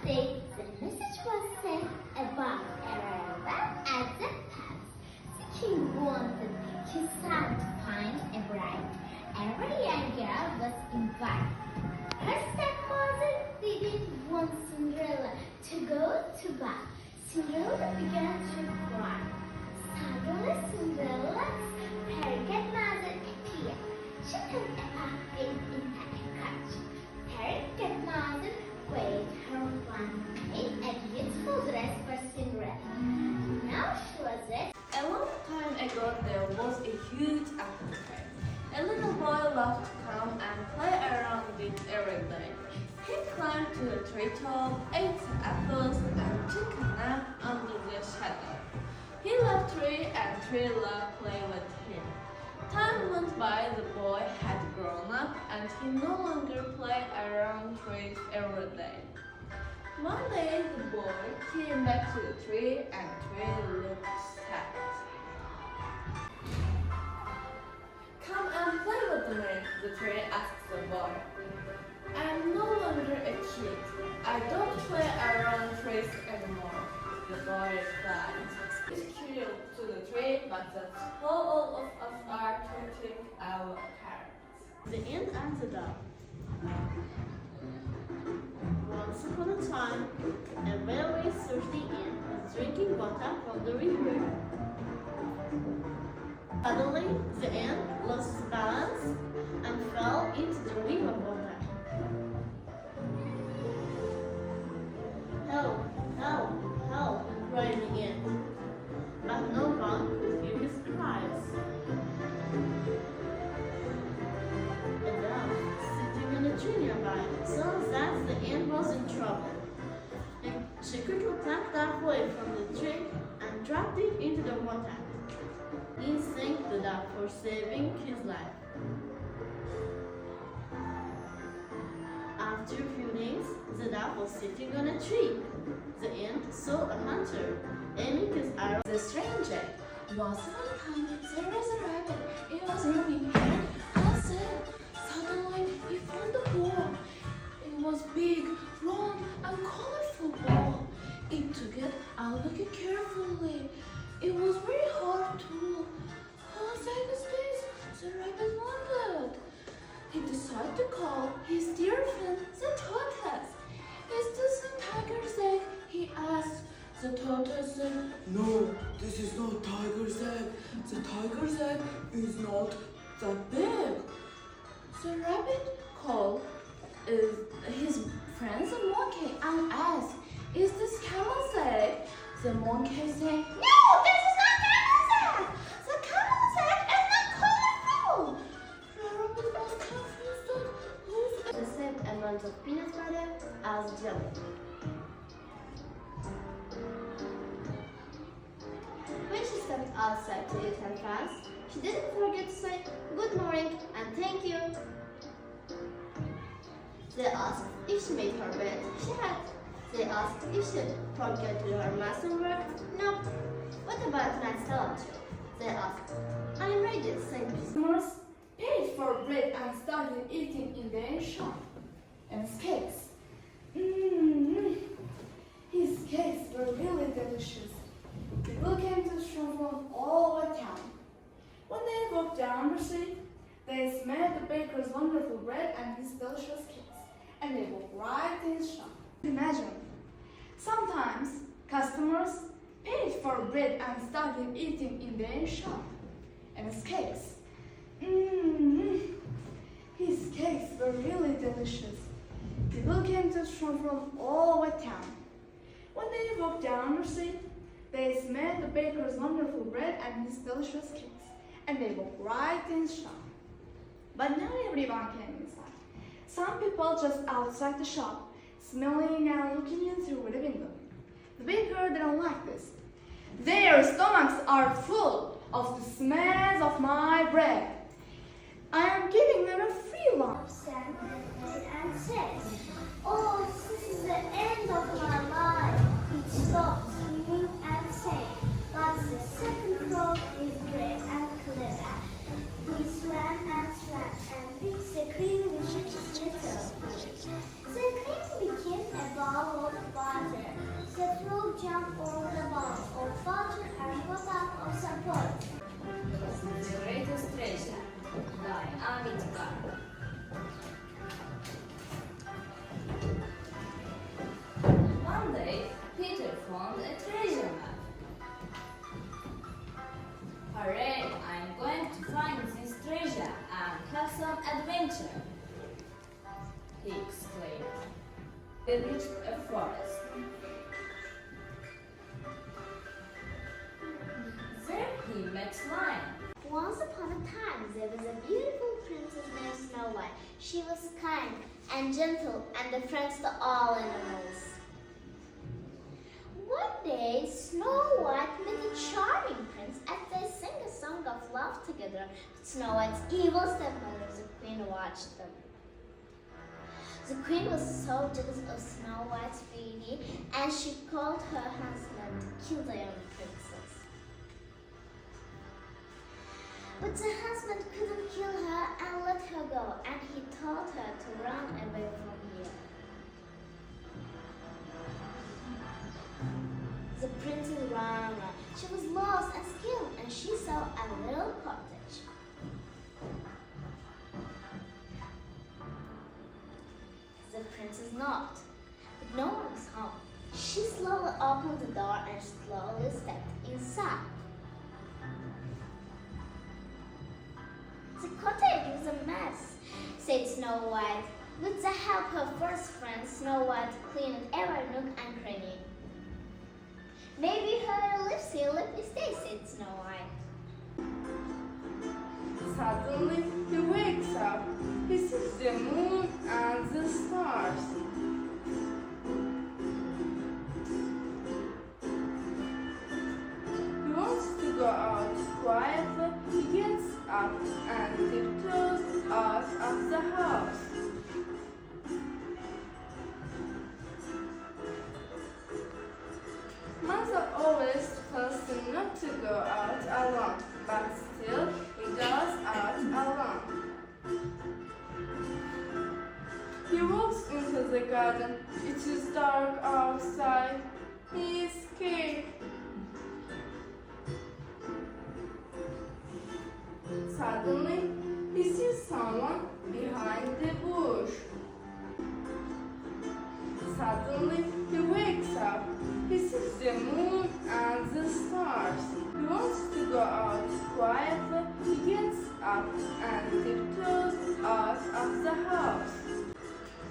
day, the message was sent about arrival at the house. She wanted his son to find a bride. Every young girl was invited. Her stepmother didn't want Cinderella to go to bath. Cinderella began to cry. Suddenly, Cinderella's fairy godmother appeared. She took a pumpkin in her couch. Fairy godmother gave her one day a beautiful dress for Cinderella. Now she was dressed. A long time ago there was a huge apple tree. A little boy loved to come and play around with every day. He climbed to the treetop, ate some apples, and took a nap under the shadow. He loved tree and tree loved play with him. Time went by, the boy had grown up and he no longer played around trees every day. One day the boy came back to the tree and tree looked sad. Come and play with me, the tree asked the boy. I'm no longer a kid. I don't play around trees anymore, the boy replied. It's cute to the tree, but that's how all of us are treating our parents. The ant and the dog. Once upon a time, a very thirsty ant was drinking water from the river. Suddenly, the ant lost his balance and fell into the river water. Help! Help! Help! Cried the ant. But no one could hear his cries. A dove, sitting in a tree nearby, saw that the ant was in trouble. And she quickly plucked that away from the tree and dropped it into the water. He thanked the dove for saving his life. After a few days, the dove was sitting on a tree. The ant saw a hunter aiming his arrow at the stranger. Once upon a time, there was a rabbit. It was running hand and said. Suddenly, he found a ball. It was big, round, and colorful ball. It took it and looked it carefully. It was very hard to. How sad is this? The rabbit wondered. He decided to call his dear friend the tortoise. Is this a tiger's egg? He asked. The tortoise said, No, this is not tiger's egg. The tiger's egg is not that big. The rabbit called his friend the monkey and asked, Is this camel's egg? The monkey said, No, this is not camel's egg. The camel's egg is not colorful. The rabbit was confused on whose egg. The same amount of peanut butter as jelly. When she stepped outside to eat her crust, she didn't forget to say good morning and thank you. They asked if she made her bed. She had. They asked if she forgot to do her master work. No. What about tonight's lunch? They asked. I'm ready, said Customers paid for bread and started eating in their shop. And his cakes. His cakes were really delicious. People came to the shop from all over town. When they walked down the street, they smelled the baker's wonderful bread and his delicious cakes, and they walked right in his shop. Imagine, sometimes customers paid for bread and started eating in their shop, and his cakes. His cakes were really delicious. People came to the shop from all over town. When they walked down the street, they smelled the baker's wonderful bread and his delicious cakes, and they walked right in his shop. But not everyone came inside. Some people just outside the shop, smelling and looking in through the window. The baker didn't like this. Their stomachs are full of the smells of my bread. I am giving them a free lunch. And said, Oh, this is the end of my life. It stopped screaming and saying, But the second crop is great and clever. He swam and swam and picked the cream which is little. The cream became a ball ball of water. The frog jumped over the ball of water and got out of support. The greatest treasure by Amitka. One day, Peter found a treasure map. Hooray, I'm going to find this treasure and have some adventure, he exclaimed. He reached a forest. There he met Lion. Once upon a time, there was a beautiful princess named Snow White. She was kind and gentle and a friend to all animals. One day, Snow White met a charming prince as they sang a song of love together. Snow White's evil stepmother, the queen, watched them. The queen was so jealous of Snow White's beauty, and she called her husband to kill the young princess. But the husband couldn't kill her and let her go, and he told her to run away from here. The princess ran. She was lost and scared, and she saw a little cottage. The princess knocked, but no one was home. She slowly opened the door and slowly stepped inside. The cottage was a mess, said Snow White. With the help of her first friend, Snow White cleaned every nook and cranny. Maybe her lives here let me stay, said Snow White. Suddenly he wakes up. He sees the moon and the stars. He wants to go out quietly. He gets up and tiptoes out of the house. Mother always tells him not to go out alone, but still he goes out alone. He walks into the garden. It is dark outside. He is scared. Suddenly, he sees someone behind the bush. Suddenly, he wakes up. He sees the moon and the stars. He wants to go out quietly. He gets up and tiptoes out of the house.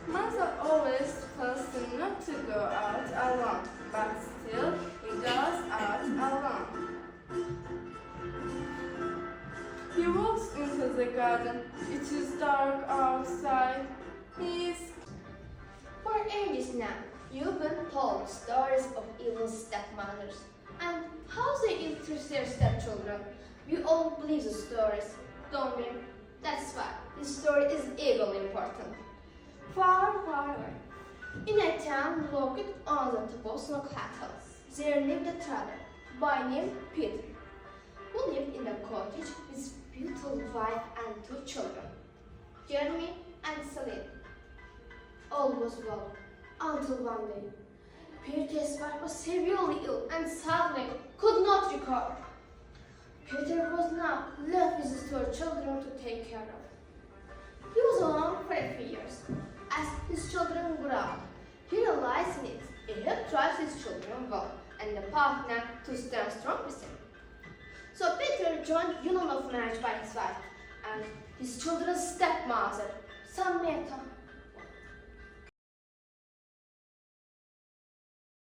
Mother always tells him not to go out alone, but still he goes out alone. He walks into the garden. It is dark outside. He is. For ages now, you've been told stories of evil stepmothers and how they ill-treat their stepchildren. We all believe the stories, don't we? That's why this story is equally important. Far, far away, in a town located on the top of snow-clad hills, there lived a traveler by name Peter, who lived in a cottage with his beautiful wife and two children, Jeremy and Celine. All was well until one day, Peter's wife was severely ill and sadly could not recover. Peter was now left with his two children to take care of. He was alone for a few years. As his children grew up, he realized he needs a help drive his children well and a partner to stand strong with him. So Peter joined union of marriage by his wife and his children's stepmother, Samantha.